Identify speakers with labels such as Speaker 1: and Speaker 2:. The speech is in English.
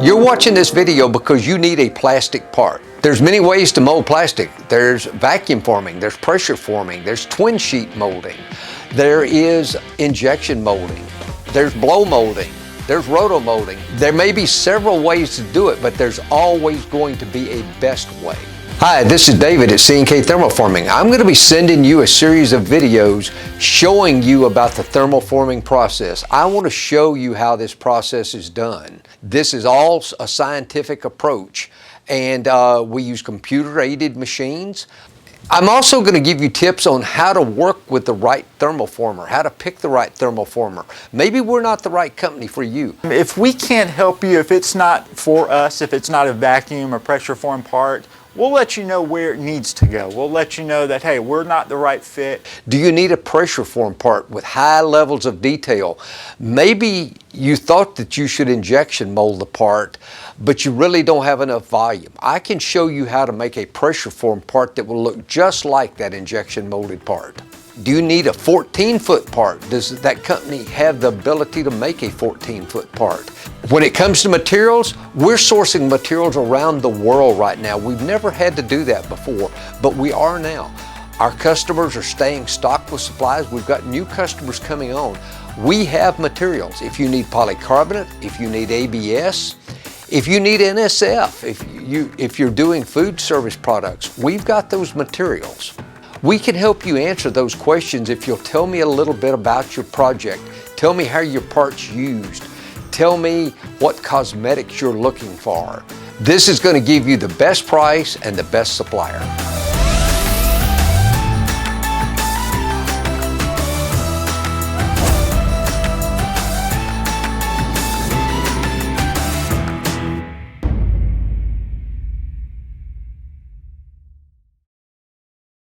Speaker 1: You're watching this video because you need a plastic part. There's many ways to mold plastic. There's vacuum forming, there's pressure forming, there's twin sheet molding, there is injection molding, there's blow molding, there's roto molding. There may be several ways to do it, but there's always going to be a best way. Hi, this is David at C&K Thermoforming. I'm going to be sending you a series of videos showing you about the thermoforming process. I want to show you how this process is done. This is all a scientific approach, and we use computer-aided machines. I'm also going to give you tips on how to work with the right thermoformer, how to pick the right thermoformer. Maybe we're not the right company for you.
Speaker 2: If we can't help you, if it's not for us, if it's not a vacuum or pressure form part, we'll let you know where it needs to go. We'll let you know that, hey, we're not the right fit.
Speaker 1: Do you need a pressure form part with high levels of detail? Maybe you thought that you should injection mold the part, but you really don't have enough volume. I can show you how to make a pressure form part that will look just like that injection molded part. Do you need a 14-foot part? Does that company have the ability to make a 14-foot part? When it comes to materials, we're sourcing materials around the world right now. We've never had to do that before, but we are now. Our customers are staying stocked with supplies. We've got new customers coming on. We have materials. If you need polycarbonate, if you need ABS, if you need NSF, if you're doing food service products, we've got those materials. We can help you answer those questions if you'll tell me a little bit about your project. Tell me how your part's used. Tell me what cosmetics you're looking for. This is going to give you the best price and the best supplier.